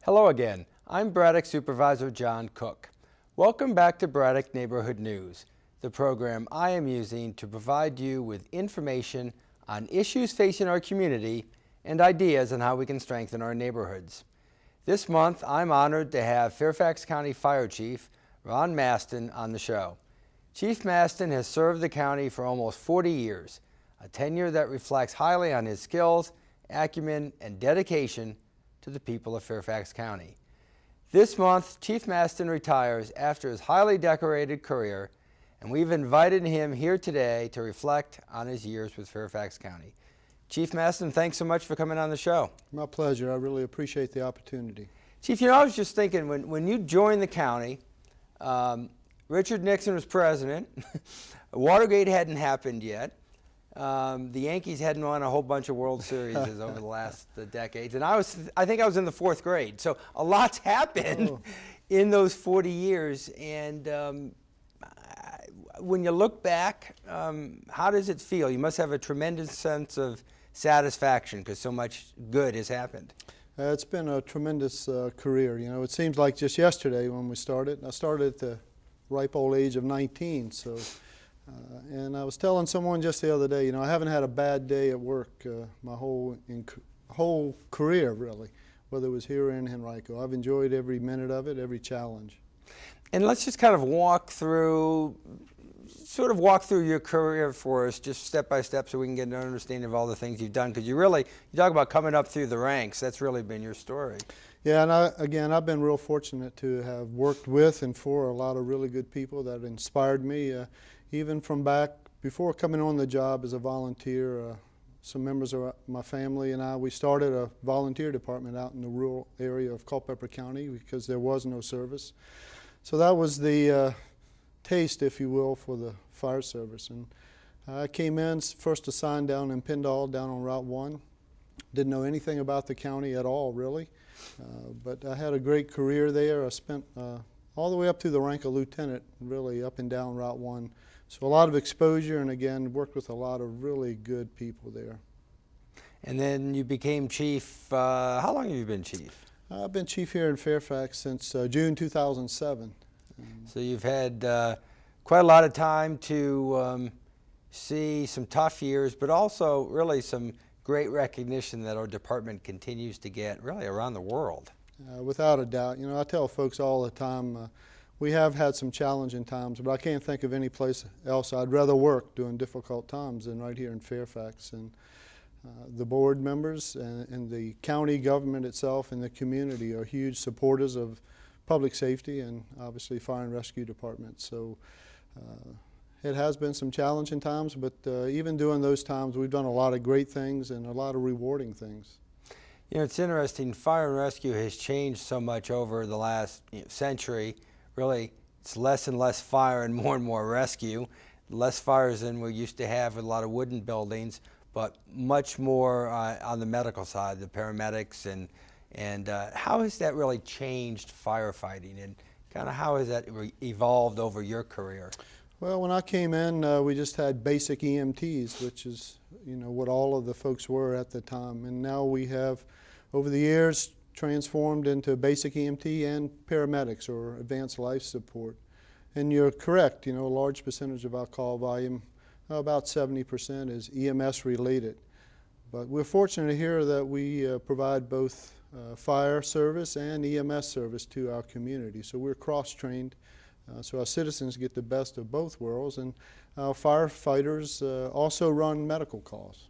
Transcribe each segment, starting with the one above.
Hello again. I'm Braddock Supervisor John Cook. Welcome back to Braddock Neighborhood News, the program I am using to provide you with information on issues facing our community and ideas on how we can strengthen our neighborhoods. This month, I'm honored to have Fairfax County Fire Chief Ron Mastin on the show. Chief Mastin has served the county for almost 40 years, a tenure that reflects highly on his skills, acumen, and dedication to the people of Fairfax County. This month, Chief Mastin retires after his highly decorated career, and we've invited him here today to reflect on his years with Fairfax County. Chief Mastin, thanks so much for coming on the show. My pleasure. I really appreciate the opportunity. Chief, I was just thinking, when you joined the county, Richard Nixon was president, Watergate hadn't happened yet, the Yankees hadn't won a whole bunch of World Series over the last decades, and I think I was in the 4th grade, so a lot's happened in those 40 years, and when you look back, how does it feel? You must have a tremendous sense of satisfaction because so much good has happened. It's been a tremendous career. You know, it seems like just yesterday when we started. I started at the ripe old age of 19, so. And I was telling someone just the other day, you know, I haven't had a bad day at work my whole career, really, whether it was here or in Henrico. I've enjoyed every minute of it, every challenge. And let's just kind of walk through your career for us, just step by step, so we can get an understanding of all the things you've done. Because you talk about coming up through the ranks. That's really been your story. Yeah, and I've been real fortunate to have worked with and for a lot of really good people that inspired me. Even from back before coming on the job as a volunteer, some members of my family and we started a volunteer department out in the rural area of Culpeper County because there was no service. So that was the taste, if you will, for the fire service. And I came in first assigned down in Pindall, down on Route 1. Didn't know anything about the county at all, really. But I had a great career there. I spent all the way up to the rank of lieutenant, really up and down Route 1. So a lot of exposure, and again, worked with a lot of really good people there. And then you became chief. How long have you been chief? I've been chief here in Fairfax since June 2007. So you've had quite a lot of time to see some tough years, but also really some great recognition that our department continues to get really around the world. Without a doubt. You know, I tell folks all the time, we have had some challenging times, but I can't think of any place else I'd rather work during difficult times than right here in Fairfax. And the board members and the county government itself and the community are huge supporters of public safety and obviously fire and rescue departments. So it has been some challenging times, but even during those times, we've done a lot of great things and a lot of rewarding things. You know, it's interesting. Fire and rescue has changed so much over the last century. Really, it's less and less fire and more rescue. Less fires than we used to have with a lot of wooden buildings, but much more on the medical side, the paramedics, and how has that really changed firefighting, and kind of how has that evolved over your career? Well, when I came in, we just had basic EMTs, which is, you know, what all of the folks were at the time, and now we have, over the years, transformed into basic EMT and paramedics or advanced life support. And you're correct, you know, a large percentage of our call volume, about 70%, is EMS related. But we're fortunate here that we provide both fire service and EMS service to our community. So we're cross-trained, so our citizens get the best of both worlds, and our firefighters also run medical calls.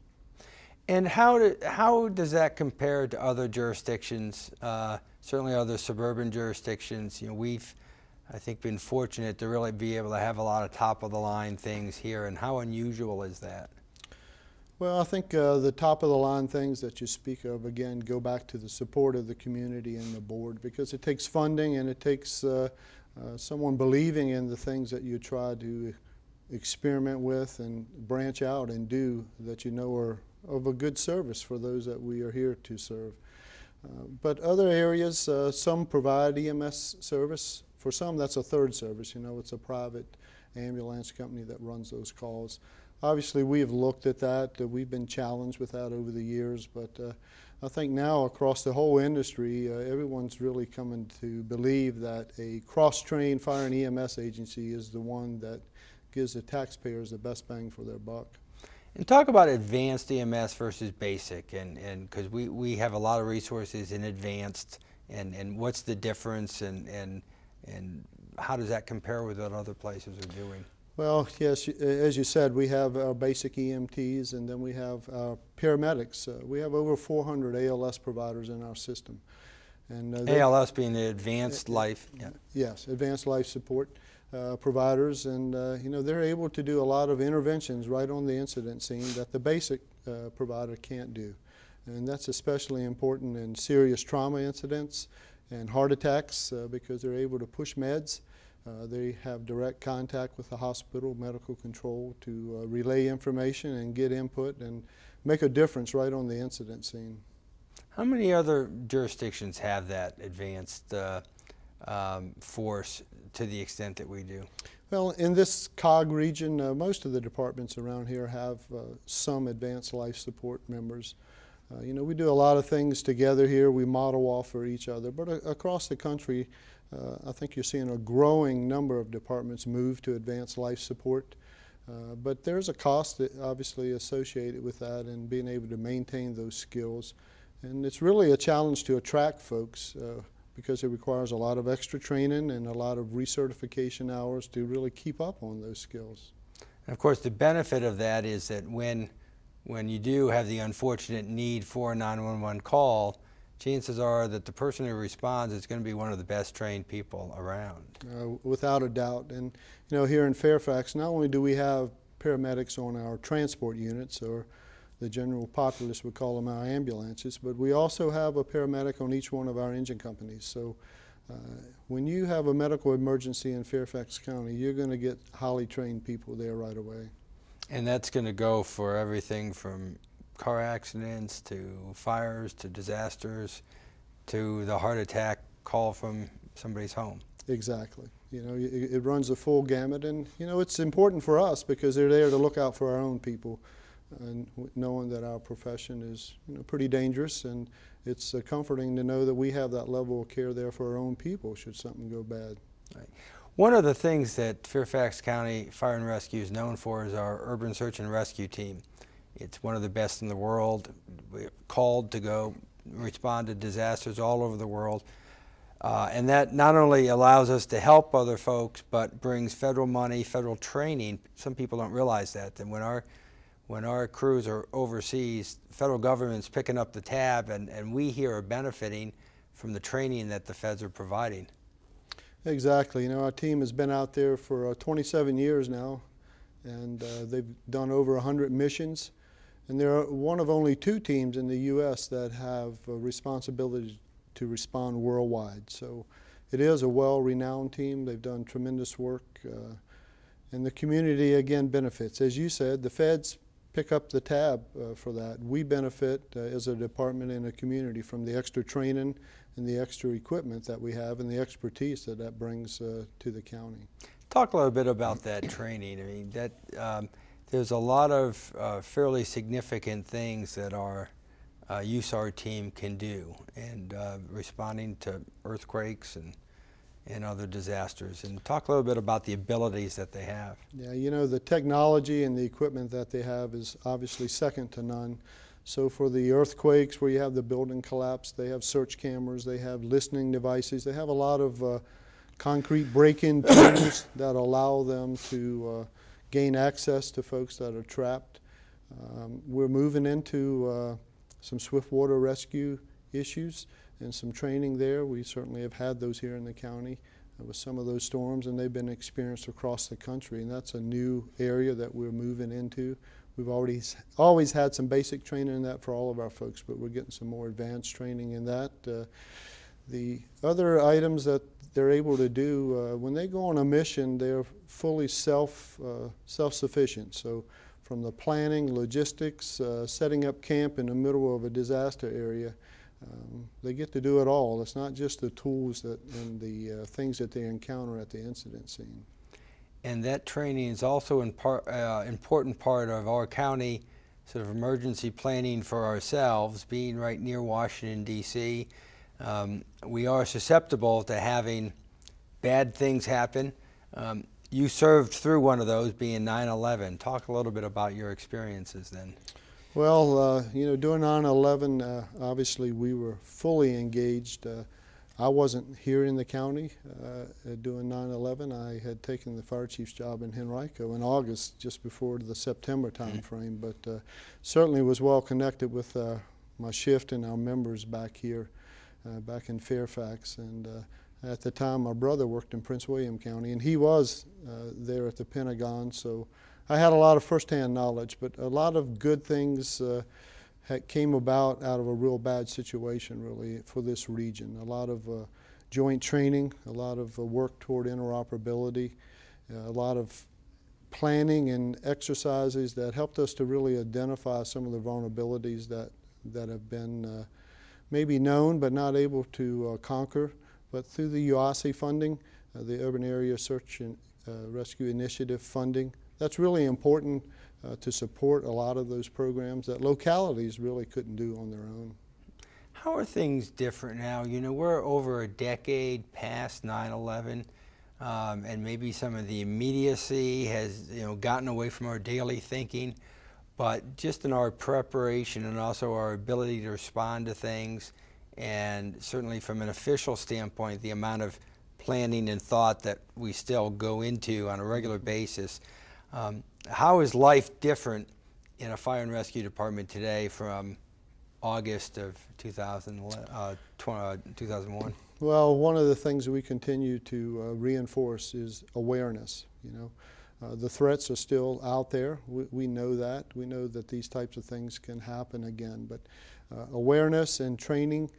And how does that compare to other jurisdictions, certainly other suburban jurisdictions? You know, we've, I think, been fortunate to really be able to have a lot of top-of-the-line things here, and how unusual is that? Well, I think the top-of-the-line things that you speak of, again, go back to the support of the community and the board, because it takes funding and it takes someone believing in the things that you try to experiment with and branch out and do that you know are of a good service for those that we are here to serve. But other areas, some provide EMS service. For some, that's a third service. You know, it's a private ambulance company that runs those calls. Obviously, we have looked at that. We've been challenged with that over the years, but I think now across the whole industry, everyone's really coming to believe that a cross-trained fire and EMS agency is the one that gives the taxpayers the best bang for their buck. And talk about advanced EMS versus basic, and because we have a lot of resources in advanced, and what's the difference, and how does that compare with what other places are doing? Well, yes, as you said, we have our basic EMTs, and then we have our paramedics. We have over 400 ALS providers in our system. And ALS being the advanced life. Yeah. Yes, advanced life support providers, and you know, they're able to do a lot of interventions right on the incident scene that the basic provider can't do. And that's especially important in serious trauma incidents and heart attacks because they're able to push meds. They have direct contact with the hospital medical control to relay information and get input and make a difference right on the incident scene. How many other jurisdictions have that advanced force to the extent that we do? Well, in this COG region, most of the departments around here have some advanced life support members. You know, we do a lot of things together here. We model off for each other, but across the country, I think you're seeing a growing number of departments move to advanced life support. But there's a cost that obviously associated with that and being able to maintain those skills. And it's really a challenge to attract folks because it requires a lot of extra training and a lot of recertification hours to really keep up on those skills. And of course, the benefit of that is that when you do have the unfortunate need for a 911 call, chances are that the person who responds is going to be one of the best trained people around. Without a doubt. And you know, here in Fairfax, not only do we have paramedics on our transport units, or the general populace would call them our ambulances, but we also have a paramedic on each one of our engine companies. So when you have a medical emergency in Fairfax County, you're going to get highly trained people there right away. And that's going to go for everything from car accidents to fires to disasters to the heart attack call from somebody's home. Exactly. You know, it runs the full gamut, and you know, it's important for us because they're there to look out for our own people, and knowing that our profession is, you know, pretty dangerous, and it's comforting to know that we have that level of care there for our own people should something go bad. Right. One of the things that Fairfax County Fire and Rescue is known for is our urban search and rescue team. It's one of the best in the world. We're called to go respond to disasters all over the world. And that not only allows us to help other folks, but brings federal money, federal training. Some people don't realize that. And when our crews are overseas, the federal government's picking up the tab, and we here are benefiting from the training that the feds are providing. Exactly. You know, our team has been out there for 27 years now, and they've done over 100 missions. And they're one of only 2 teams in the U.S. that have a responsibility to respond worldwide. So it is a well-renowned team. They've done tremendous work, and the community again benefits. As you said, the feds pick up the tab for that. We benefit as a department and a community from the extra training and the extra equipment that we have and the expertise that brings to the county. Talk a little bit about that training. I mean, that there's a lot of fairly significant things that our USAR team can do, and responding to earthquakes and other disasters. And talk a little bit about the abilities that they have. Yeah, you know, the technology and the equipment that they have is obviously second to none. So for the earthquakes where you have the building collapse, they have search cameras, they have listening devices, they have a lot of concrete break-in tools that allow them to gain access to folks that are trapped. We're moving into some swiftwater rescue issues and some training there. We certainly have had those here in the county with some of those storms, and they've been experienced across the country, and that's a new area that we're moving into. We've always had some basic training in that for all of our folks, but we're getting some more advanced training in that. The other items that they're able to do, when they go on a mission, they're fully self-sufficient. So from the planning, logistics, setting up camp in the middle of a disaster area, they get to do it all. It's not just the tools and the things that they encounter at the incident scene. And that training is also an important part of our county sort of emergency planning for ourselves, being right near Washington, D.C., we are susceptible to having bad things happen. You served through one of those, being 9/11. Talk a little bit about your experiences then. Well, during 9/11, obviously we were fully engaged. I wasn't here in the county doing 9/11. I had taken the fire chief's job in Henrico in August, just before the September time frame, but certainly was well connected with my shift and our members back here, back in Fairfax. And at the time, my brother worked in Prince William County, and he was there at the Pentagon, so I had a lot of firsthand knowledge, but a lot of good things came about out of a real bad situation, really, for this region. A lot of joint training, a lot of work toward interoperability, a lot of planning and exercises that helped us to really identify some of the vulnerabilities that have been maybe known but not able to conquer. But through the UASI funding, the Urban Area Search and Rescue Initiative funding, that's really important to support a lot of those programs that localities really couldn't do on their own. How are things different now? You know, we're over a decade past 9/11, and maybe some of the immediacy has, gotten away from our daily thinking, but just in our preparation and also our ability to respond to things, and certainly from an official standpoint, the amount of planning and thought that we still go into on a regular basis. How is life different in a fire and rescue department today from August of 2001? Well, one of the things we continue to reinforce is awareness. The threats are still out there. We know that. We know that these types of things can happen again. But awareness and training,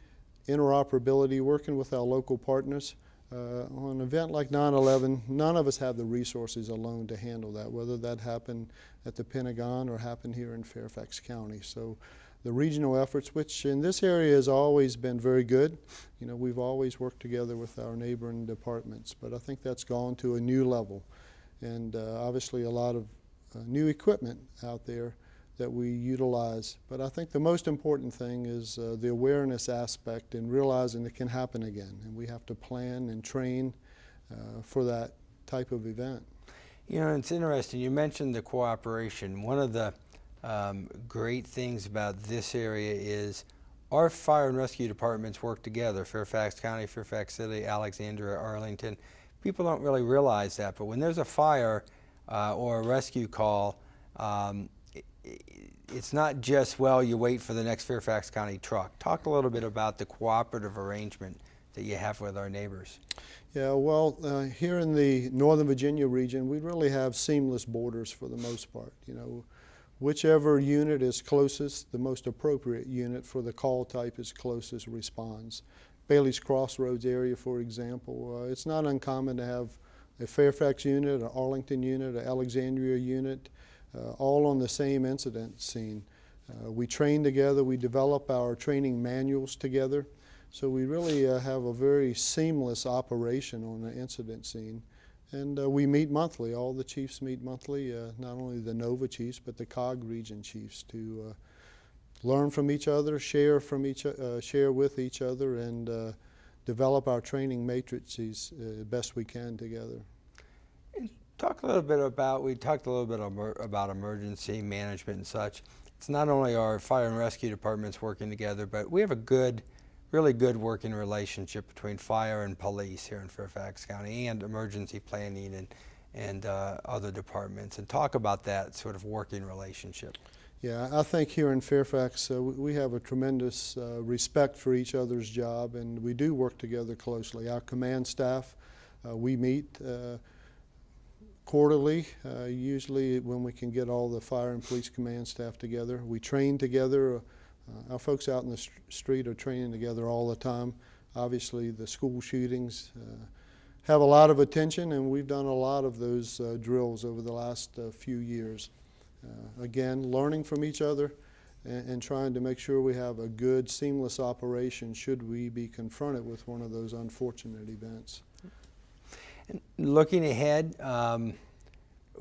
interoperability, working with our local partners. On an event like 9/11, none of us have the resources alone to handle that, whether that happened at the Pentagon or happened here in Fairfax County. So the regional efforts, which in this area has always been very good, we've always worked together with our neighboring departments, but I think that's gone to a new level. And obviously a lot of new equipment out there that we utilize. But I think the most important thing is the awareness aspect and realizing it can happen again. And we have to plan and train for that type of event. It's interesting. You mentioned the cooperation. One of the great things about this area is our fire and rescue departments work together. Fairfax County, Fairfax City, Alexandria, Arlington. People don't really realize that, but when there's a fire or a rescue call, it's not just, you wait for the next Fairfax County truck. Talk a little bit about the cooperative arrangement that you have with our neighbors. Yeah, well, here in the Northern Virginia region, we really have seamless borders for the most part. Whichever unit is closest, the most appropriate unit for the call type is closest responds. Bailey's Crossroads area, for example, it's not uncommon to have a Fairfax unit, an Arlington unit, an Alexandria unit, all on the same incident scene. We train together, we develop our training manuals together, so we really have a very seamless operation on the incident scene. And we meet monthly. All the chiefs meet monthly, not only the NOVA chiefs, but the COG region chiefs, to learn from each other, share with each other, and develop our training matrices best we can together. Talk a little bit about, we talked a little bit about emergency management and such. It's not only our fire and rescue departments working together, but we have a really good working relationship between fire and police here in Fairfax County, and emergency planning and other departments. And talk about that sort of working relationship. Yeah, I think here in Fairfax we have a tremendous respect for each other's job, and we do work together closely. Our command staff, we meet quarterly, usually when we can get all the fire and police command staff together. We train together. Our folks out in the street are training together all the time. Obviously the school shootings have a lot of attention, and we've done a lot of those drills over the last few years. Again, learning from each other and trying to make sure we have a good, seamless operation should we be confronted with one of those unfortunate events. And looking ahead,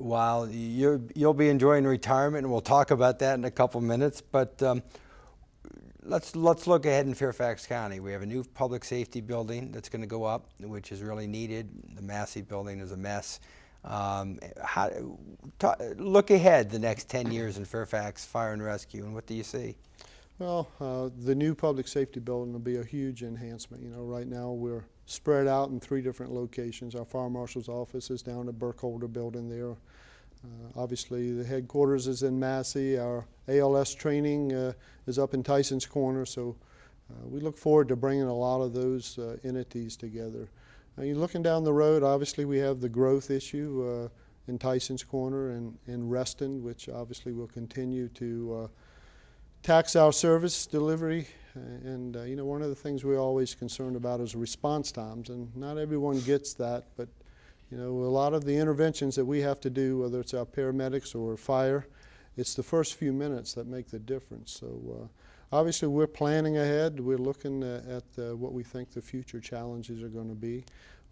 while you'll be enjoying retirement, and we'll talk about that in a couple minutes, but let's look ahead in Fairfax County. We have a new public safety building that's going to go up, which is really needed. The Massey building is a mess. Look ahead the next 10 years in Fairfax Fire and Rescue, and what do you see? Well, the new public safety building will be a huge enhancement. You know, right now we're spread out in 3 different locations. Our fire marshal's office is down at Burkholder building there. Obviously, the headquarters is in Massey. Our ALS training is up in Tyson's Corner, so we look forward to bringing a lot of those entities together. You're looking down the road, obviously we have the growth issue in Tyson's Corner and in Reston, which obviously will continue to tax our service delivery. And you know, one of the things we're always concerned about is response times, and not everyone gets that, but you know, a lot of the interventions that we have to do, whether it's our paramedics or fire, it's the first few minutes that make the difference. So obviously we're planning ahead. We're looking at what we think the future challenges are going to be.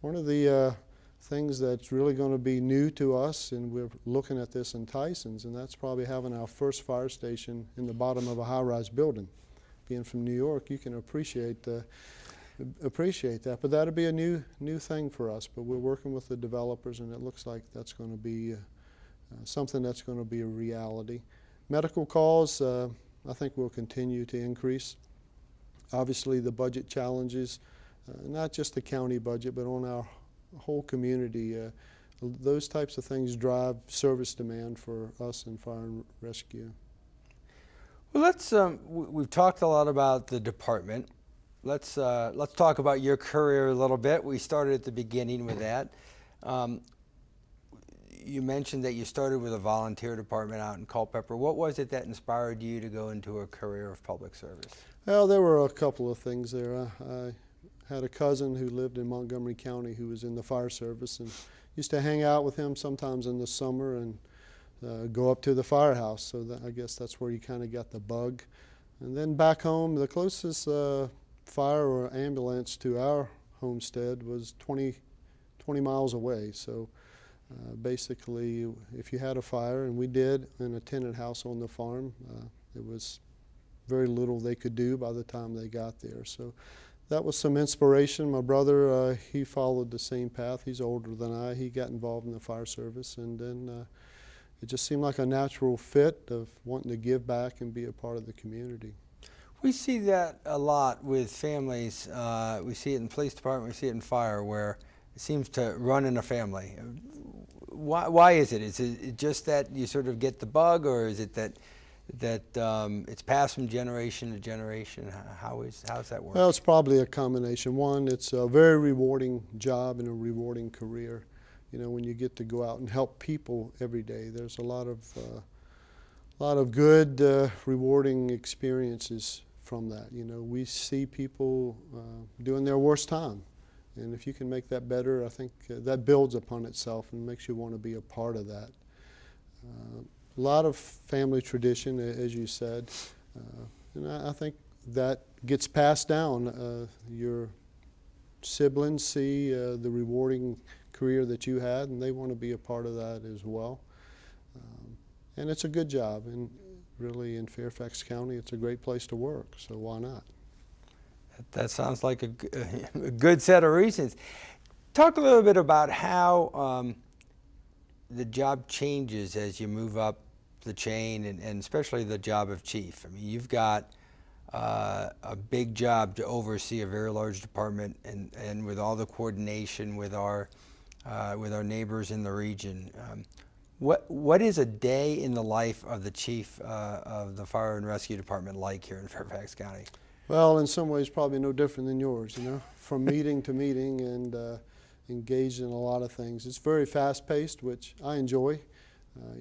One of the things that's really going to be new to us, and we're looking at this in Tyson's, and that's probably having our first fire station in the bottom of a high-rise building. Being from New York, you can appreciate that, but that'll be a new thing for us. But we're working with the developers, and it looks like that's going to be something that's going to be a reality. Medical calls, I think will continue to increase. Obviously, the budget challenges, not just the county budget, but on our whole community, those types of things drive service demand for us in fire and rescue. Well, we've talked a lot about the department. Let's talk about your career a little bit. We started at the beginning with that. You mentioned that you started with a volunteer department out in Culpeper. What was it that inspired you to go into a career of public service? Well, there were a couple of things there. I had a cousin who lived in Montgomery County who was in the fire service, and used to hang out with him sometimes in the summer and go up to the firehouse. So I guess that's where you kind of got the bug. And then back home, the closest fire or ambulance to our homestead was 20 miles away. So basically, if you had a fire, and we did in a tenant house on the farm, it was very little they could do by the time they got there. So that was some inspiration. My brother, he followed the same path. He's older than I. He got involved in the fire service, and then it just seemed like a natural fit of wanting to give back and be a part of the community. We see that a lot with families. We see it in the police department, we see it in fire, where it seems to run in a family. Why is it? Is it just that you sort of get the bug, or is it that it's passed from generation to generation? How's that work? Well, it's probably a combination. One, it's a very rewarding job and a rewarding career. You know, when you get to go out and help people every day, there's a lot of good, rewarding experiences from that. You know, we see people doing their worst time, and if you can make that better, I think that builds upon itself and makes you want to be a part of that. A lot of family tradition, as you said, and I think that gets passed down. Your siblings see the rewarding career that you had, and they want to be a part of that as well. And it's a good job, and really in Fairfax County, it's a great place to work, so why not? That sounds like a good set of reasons. Talk a little bit about how the job changes as you move up the chain, and especially the job of chief. I mean, you've got a big job to oversee a very large department, and with all the coordination with our neighbors in the region. What is a day in the life of the chief of the fire and rescue department like here in Fairfax County? Well, in some ways probably no different than yours, you know, from meeting to meeting, and engaged in a lot of things. It's very fast-paced, which I enjoy.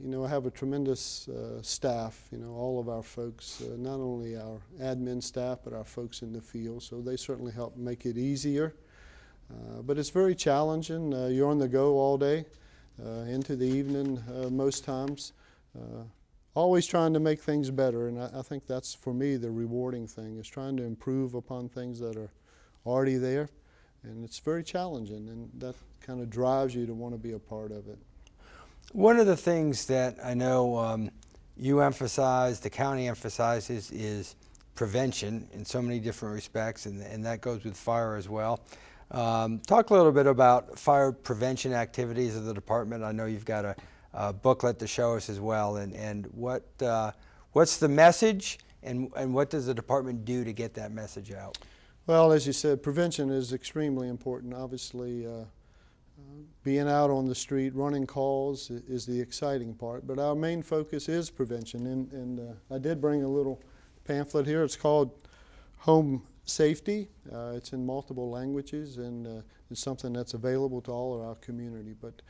You know, I have a tremendous staff, you know, all of our folks, not only our admin staff, but our folks in the field, so they certainly help make it easier. But it's very challenging. You're on the go all day, into the evening most times, always trying to make things better, and I think that's, for me, the rewarding thing, is trying to improve upon things that are already there, and it's very challenging, and that kind of drives you to want to be a part of it. One of the things that I know you emphasize, the county emphasizes, is prevention in so many different respects, and that goes with fire as well. Talk a little bit about fire prevention activities of the department. I know you've got a booklet to show us as well, and what's the message, and what does the department do to get that message out? Well, as you said, prevention is extremely important. Obviously, being out on the street, running calls is the exciting part, but our main focus is prevention. And I did bring a little pamphlet here. It's called Home Safety. It's in multiple languages, and it's something that's available to all of our community. But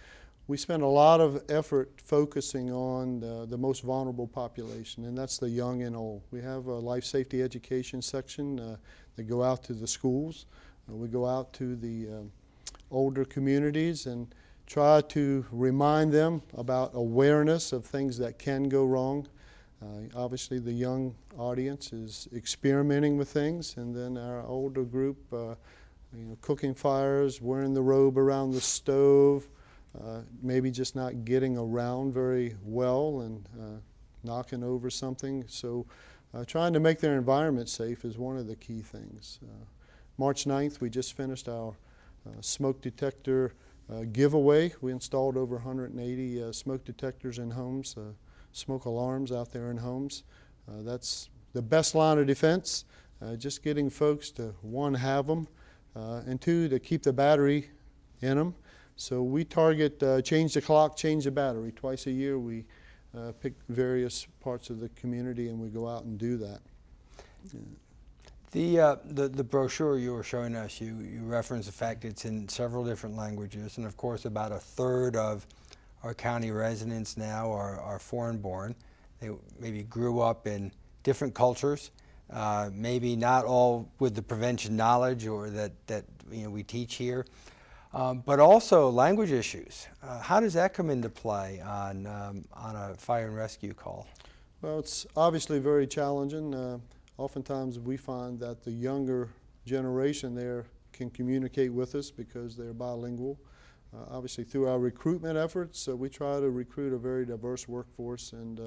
we spend a lot of effort focusing on the most vulnerable population, and that's the young and old. We have a life safety education section that go out to the schools. We go out to the older communities and try to remind them about awareness of things that can go wrong. Obviously, the young audience is experimenting with things, and then our older group, cooking fires, wearing the robe around the stove, maybe just not getting around very well and knocking over something. So trying to make their environment safe is one of the key things. March 9th, we just finished our smoke detector giveaway. We installed over 180 smoke detectors in homes, smoke alarms out there in homes. That's the best line of defense, just getting folks to, one, have them, and two, to keep the battery in them. So we target change the clock, change the battery. Twice a year we pick various parts of the community and we go out and do that. The brochure you were showing us, you reference the fact it's in several different languages, and of course about a third of our county residents now are foreign born. They maybe grew up in different cultures, maybe not all with the prevention knowledge or that we teach here, but also language issues. How does that come into play on a fire and rescue call? Well, it's obviously very challenging. Oftentimes we find that the younger generation there can communicate with us because they're bilingual. Obviously through our recruitment efforts, we try to recruit a very diverse workforce, and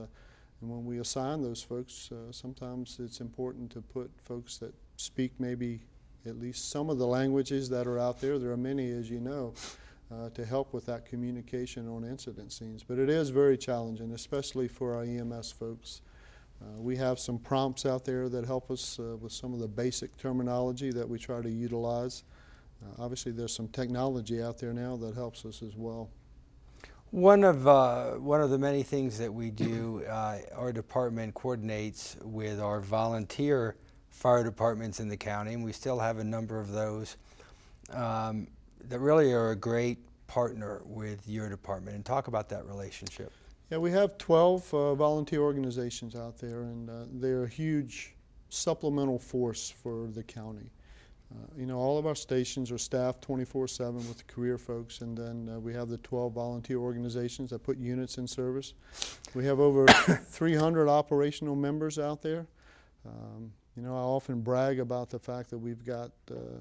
when we assign those folks, sometimes it's important to put folks that speak maybe at least some of the languages that are out there. There are many, as you know, to help with that communication on incident scenes. But it is very challenging, especially for our EMS folks. We have some prompts out there that help us with some of the basic terminology that we try to utilize. Obviously, there's some technology out there now that helps us as well. One of the many things that we do, our department coordinates with our volunteer fire departments in the county, and we still have a number of those that really are a great partner with your department. And talk about that relationship. Yeah, we have 12 volunteer organizations out there, and they're a huge supplemental force for the county. All of our stations are staffed 24/7 with career folks, and then we have the 12 volunteer organizations that put units in service. We have over 300 operational members out there. I often brag about the fact that we've got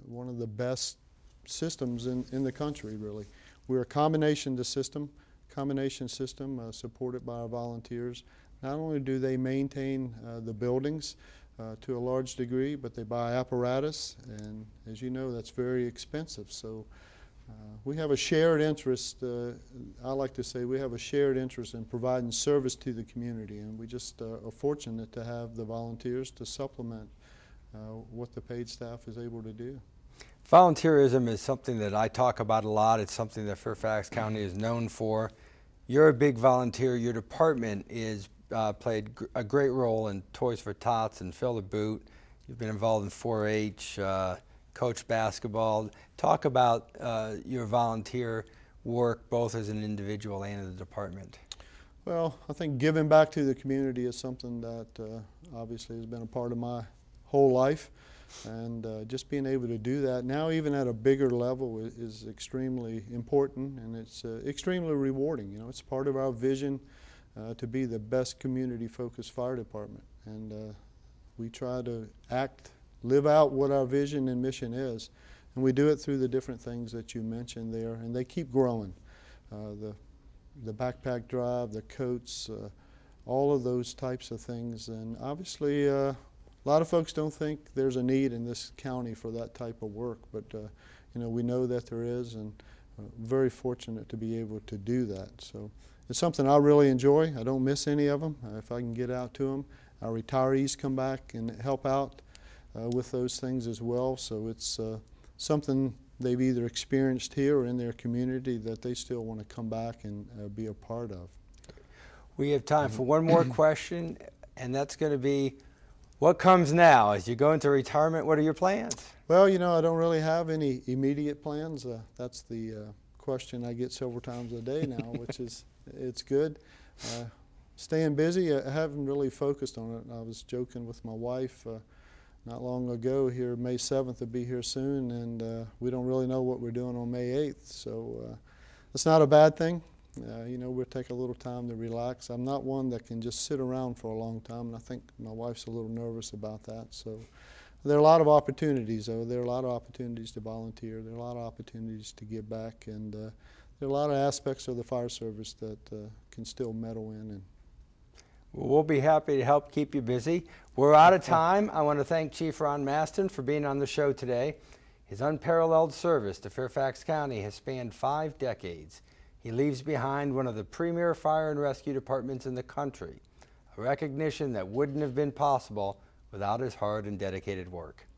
one of the best systems in the country, really. We're a combination system supported by our volunteers. Not only do they maintain the buildings to a large degree, but they buy apparatus, and as you know, that's very expensive. So we have a shared interest, I like to say we have a shared interest in providing service to the community, and we just are fortunate to have the volunteers to supplement what the paid staff is able to do. Volunteerism is something that I talk about a lot. It's something that Fairfax County is known for. You're a big volunteer. Your department is played a great role in Toys for Tots and Fill the Boot. You've been involved in 4-H, coach basketball. Talk about your volunteer work both as an individual and in the department. Well, I think giving back to the community is something that obviously has been a part of my whole life. And just being able to do that now, even at a bigger level, is extremely important, and it's extremely rewarding. It's part of our vision to be the best community-focused fire department, and we try to live out what our vision and mission is, and we do it through the different things that you mentioned there, and they keep growing. the backpack drive, the coats, all of those types of things. And obviously, a lot of folks don't think there's a need in this county for that type of work, but you know, we know that there is, and very fortunate to be able to do that. So it's something I really enjoy. I don't miss any of them if I can get out to them. Our retirees come back and help out with those things as well. So it's something they've either experienced here or in their community that they still want to come back and be a part of. We have time for one more question, and that's going to be, what comes now? As you go into retirement, what are your plans? Well, you know, I don't really have any immediate plans. That's the question I get several times a day now, which is, it's good. Staying busy, I haven't really focused on it. I was joking with my wife not long ago here, May 7th will be here soon, and we don't really know what we're doing on May 8th. So it's not a bad thing. You know, we'll take a little time to relax. I'm not one that can just sit around for a long time, and I think my wife's a little nervous about that. So there are a lot of opportunities, though. There are a lot of opportunities to volunteer. There are a lot of opportunities to give back, and there are a lot of aspects of the fire service that can still meddle in. And well, we'll be happy to help keep you busy. We're out of time. I want to thank Chief Ron Mastin for being on the show today. His unparalleled service to Fairfax County has spanned 5 decades. He leaves behind one of the premier fire and rescue departments in the country, a recognition that wouldn't have been possible without his hard and dedicated work.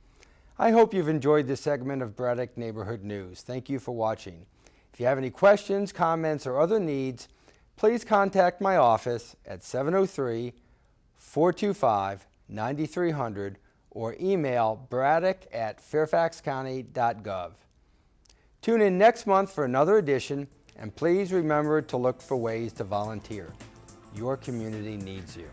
I hope you've enjoyed this segment of Braddock Neighborhood News. Thank you for watching. If you have any questions, comments, or other needs, please contact my office at 703-425-9300 or email braddock@fairfaxcounty.gov. Tune in next month for another edition, and please remember to look for ways to volunteer. Your community needs you.